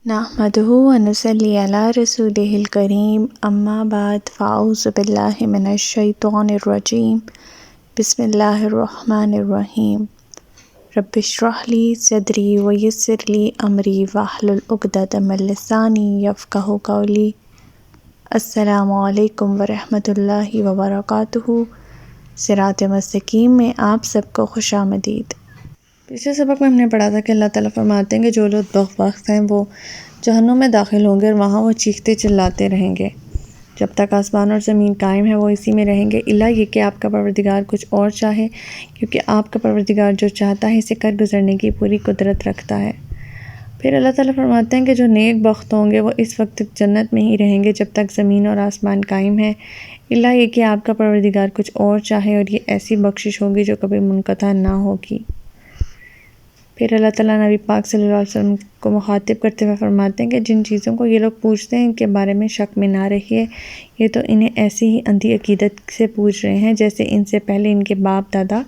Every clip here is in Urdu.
نحمده ونصلي على رسوله الكريم اما بعد فاعوذ بالله من الشیطان الرجیم بسم اللہ الرحمن الرحیم رب اشرح لی صدری ویسر لی امری واحلل عقدۃ من لسانی یفقہوا قولی۔ السلام علیکم ورحمۃ اللہ وبرکاتہ۔ صراط مستقیم میں آپ سب کو خوش آمدید۔ پچھلے سبق میں ہم نے پڑھا تھا کہ اللہ تعالیٰ فرماتے ہیں کہ جو لوگ بدبخت ہیں وہ جہنم میں داخل ہوں گے اور وہاں وہ چیختے چلاتے رہیں گے جب تک آسمان اور زمین قائم ہے، وہ اسی میں رہیں گے الا یہ کہ آپ کا پروردگار کچھ اور چاہے، کیونکہ آپ کا پروردگار جو چاہتا ہے اسے کر گزرنے کی پوری قدرت رکھتا ہے۔ پھر اللہ تعالیٰ فرماتے ہیں کہ جو نیک بخت ہوں گے وہ اس وقت جنت میں ہی رہیں گے جب تک زمین اور آسمان قائم ہے، الا یہ کہ آپ کا پروردگار کچھ اور چاہے، اور یہ ایسی بخشش ہوگی جو کبھی منقطع نہ ہوگی۔ پھر اللہ تعالیٰ نبی پاک صلی اللہ علیہ وسلم کو مخاطب کرتے ہوئے فرماتے ہیں کہ جن چیزوں کو یہ لوگ پوچھتے ہیں ان کے بارے میں شک میں نہ رہیے، یہ تو انہیں ایسی ہی اندھی عقیدت سے پوچھ رہے ہیں جیسے ان سے پہلے ان کے باپ دادا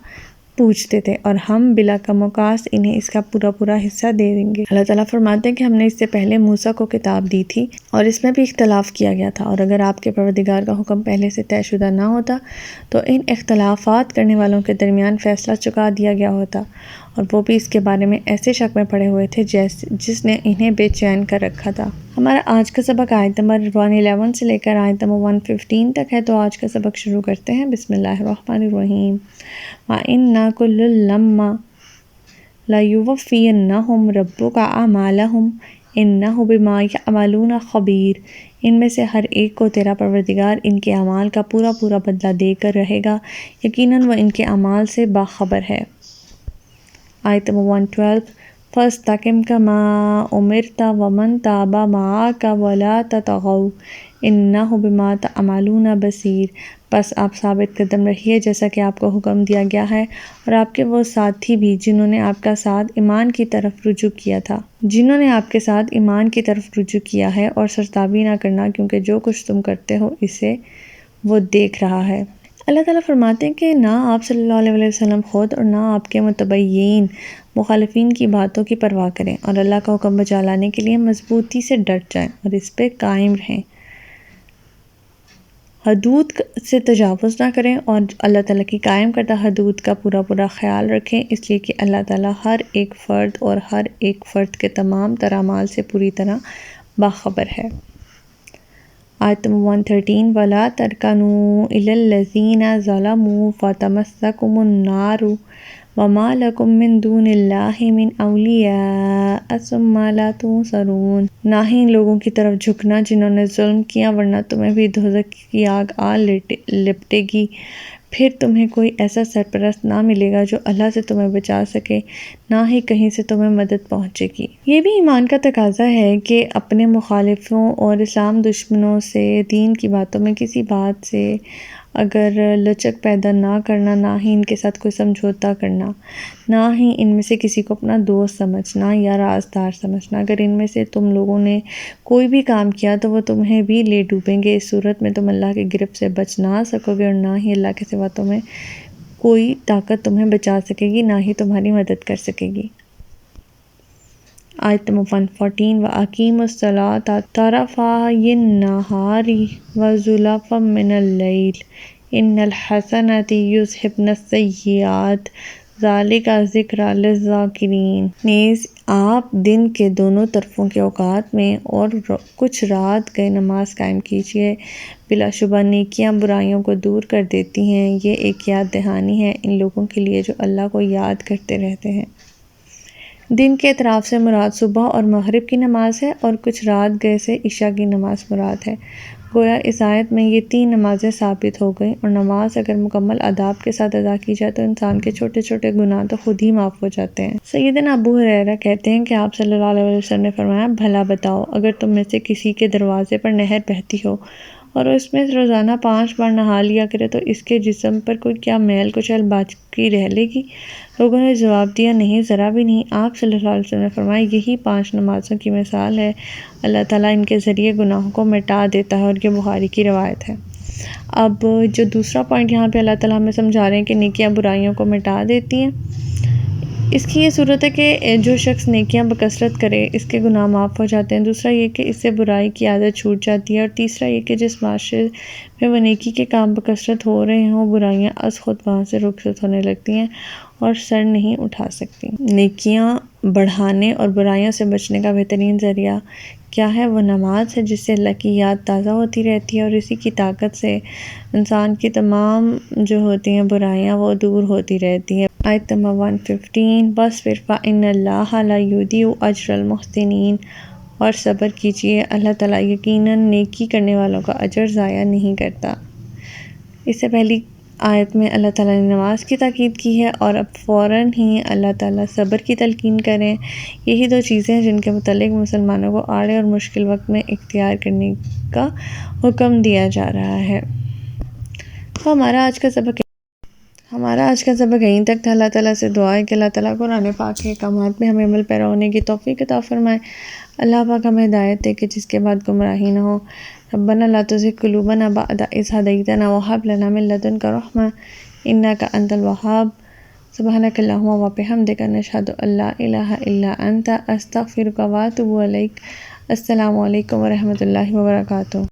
پوچھتے تھے، اور ہم بلا کم و کاست انہیں اس کا پورا حصہ دے دیں گے۔ اللہ تعالیٰ فرماتے ہیں کہ ہم نے اس سے پہلے موسیٰ کو کتاب دی تھی اور اس میں بھی اختلاف کیا گیا تھا، اور اگر آپ کے پروردگار کا حکم پہلے سے طے شدہ نہ ہوتا تو ان اختلافات کرنے والوں کے درمیان فیصلہ چکا دیا گیا ہوتا، اور وہ بھی اس کے بارے میں ایسے شک میں پڑے ہوئے تھے جس نے انہیں بے چین کر رکھا تھا۔ ہمارا آج کا سبق آیت نمبر 111 سے لے کر آیت نمبر 115 تک ہے، تو آج کا سبق شروع کرتے ہیں۔ بسم اللہ الرحمن الرحیم۔ وَإِنَّ كُلًّا لَمَّا لَيُوَفِّيَنَّهُمْ رَبُّكَ أَعْمَالَهُمْ إِنَّهُ بِمَا يَعْمَلُونَ خَبِيرٌ۔ ان میں سے ہر ایک کو تیرا پروردگار ان کے اعمال کا پورا بدلہ دے کر رہے گا، یقیناً وہ ان کے اعمال سے باخبر ہے۔ آیت نمبر 112۔ فَاسْتَقِمْ كَمَا أُمِرْتَ وَمَنْ تَابَ مَعَكَ وَلَا تَطْغَوْا إِنَّهُ بِمَا تَعْمَلُونَ بَصِيرٌ۔ بس آپ ثابت قدم رہیے جیسا کہ آپ کو حکم دیا گیا ہے، اور آپ کے وہ ساتھی بھی جنہوں نے آپ کا ساتھ ایمان کی طرف رجوع کیا ہے، اور سرتابی نہ کرنا، کیونکہ جو کچھ تم کرتے ہو اسے وہ دیکھ رہا ہے۔ اللہ تعالیٰ فرماتے ہیں کہ نہ آپ صلی اللہ علیہ وسلم خود اور نہ آپ کے متبعین مخالفین کی باتوں کی پرواہ کریں، اور اللہ کا حکم بجا لانے کے لیے مضبوطی سے ڈٹ جائیں اور اس پہ قائم رہیں، حدود سے تجاوز نہ کریں، اور اللہ تعالیٰ کی قائم کردہ حدود کا پورا خیال رکھیں، اس لیے کہ اللہ تعالیٰ ہر ایک فرد کے تمام تر اعمال سے پوری طرح باخبر ہے۔ آیت نمبر 113۔ وَلَا تَرْكَنُوا إِلَى الَّذِينَ ظَلَمُوا فَتَمَسَّكُمُ النَّارُ وَمَا لَكُم مِّن دُونِ اللَّهِ مِنْ أَوْلِيَاءَ ثُمَّ لَا تُنصَرُونَ۔ نہ ہی ان لوگوں کی طرف جھکنا جنہوں نے ظلم کیا، ورنہ تمہیں بھی دوزخ کی آگ آ لپٹے گی، پھر تمہیں کوئی ایسا سرپرست نہ ملے گا جو اللہ سے تمہیں بچا سکے، نہ ہی کہیں سے تمہیں مدد پہنچے گی۔ یہ بھی ایمان کا تقاضا ہے کہ اپنے مخالفوں اور اسلام دشمنوں سے دین کی باتوں میں کسی بات سے اگر لچک پیدا نہ کرنا، نہ ہی ان کے ساتھ کوئی سمجھوتا کرنا، نہ ہی ان میں سے کسی کو اپنا دوست سمجھنا یا رازدار سمجھنا۔ اگر ان میں سے تم لوگوں نے کوئی بھی کام کیا تو وہ تمہیں بھی لے ڈوبیں گے، اس صورت میں تم اللہ کی گرفت سے بچ نہ سکو گے، اور نہ ہی اللہ کے سوا تمہیں کوئی طاقت تمہیں بچا سکے گی، نہ ہی تمہاری مدد کر سکے گی۔ آیت نمبر 114۔ وَأَقِیمُوا الصَّلَاةَ طَرَفَیِ النَّهَارِ وَزُلَفًا مِّنَ اللَّیلِ إِنَّ الْحَسَنَاتِ یُذْہِبْنَ السَّیِّئَاتِ ذَلِکَ ذِکْرَیٰ لِلذَّاکِرِینَ۔ نیز آپ دن کے دونوں طرفوں کے اوقات میں اور کچھ رات گئے نماز قائم کیجیے، بلا شبہ نیکیاں برائیوں کو دور کر دیتی ہیں، یہ ایک یاد دہانی ہے ان لوگوں کے لیے جو اللہ کو یاد کرتے رہتے ہیں۔ دن کے اطراف سے مراد صبح اور مغرب کی نماز ہے، اور کچھ رات گئے سے عشاء کی نماز مراد ہے۔ گویا اس آیت میں یہ 3 نمازیں ثابت ہو گئیں، اور نماز اگر مکمل آداب کے ساتھ ادا کی جائے تو انسان کے چھوٹے گناہ تو خود ہی معاف ہو جاتے ہیں۔ سیدنا ابو ہریرہ کہتے ہیں کہ آپ صلی اللہ علیہ وسلم نے فرمایا، بھلا بتاؤ، اگر تم میں سے کسی کے دروازے پر نہر بہتی ہو اور اس میں روزانہ 5 بار نہا لیا کرے تو اس کے جسم پر کوئی کیا میل کچیل باقی رہ لے گی؟ لوگوں نے جواب دیا، نہیں، ذرا بھی نہیں۔ آپ صلی اللہ علیہ وسلم نے فرمایا، یہی 5 نمازوں کی مثال ہے، اللہ تعالیٰ ان کے ذریعے گناہوں کو مٹا دیتا ہے، اور یہ بخاری کی روایت ہے۔ اب جو دوسرا پوائنٹ یہاں پہ اللہ تعالیٰ ہمیں سمجھا رہے ہیں کہ نیکیاں برائیوں کو مٹا دیتی ہیں، اس کی یہ صورت ہے کہ جو شخص نیکیاں بکثرت کرے اس کے گناہ معاف ہو جاتے ہیں، دوسرا یہ کہ اس سے برائی کی عادت چھوٹ جاتی ہے، اور تیسرا یہ کہ جس معاشرے میں وہ نیکی کے کام بکثرت ہو رہے ہوں برائیاں از خود وہاں سے رخصت ہونے لگتی ہیں اور سر نہیں اٹھا سکتی۔ نیکیاں بڑھانے اور برائیوں سے بچنے کا بہترین ذریعہ کیا ہے؟ وہ نماز ہے، جس سے اللہ کی یاد تازہ ہوتی رہتی ہے، اور اسی کی طاقت سے انسان کی تمام جو ہوتی ہیں برائیاں وہ دور ہوتی رہتی ہیں۔ آیت نمبر 115، وَاصْبِرْ فَإِنَّ اللَّهَ لَا يُضِيعُ أَجْرَ الْمُحْسِنِينَ، اور صبر کیجئے، اللہ تعالیٰ یقیناً نیکی کرنے والوں کا اجر ضائع نہیں کرتا۔ اس سے پہلی آیت میں اللہ تعالیٰ نے نماز کی تاکید کی ہے، اور اب فوراً ہی اللہ تعالیٰ صبر کی تلقین کریں۔ یہی دو چیزیں ہیں جن کے متعلق مسلمانوں کو آڑے اور مشکل وقت میں اختیار کرنے کا حکم دیا جا رہا ہے۔ تو ہمارا آج کا سبق یہیں تک تھا۔ اللہ تعالیٰ سے دعا ہے کہ اللہ تعالیٰ قرآن پاک کے احکامات میں ہمیں عمل پیرا ہونے کی توفیق عطا فرمائے۔ اللہ پاک ہمیں ہدایت دے کہ جس کے بعد گمراہی نہ ہو۔ ربنا لا تزغ قلوبنا بعد إذ هديتنا وهب لنا من لدنك رحمة إنك أنت الوهاب۔ سبحانك اللهم وبحمدك نشهد أن لا إله إلا أنت أستغفرك وأتوب إليك۔ السلام علیکم ورحمۃ اللہ وبرکاتہ۔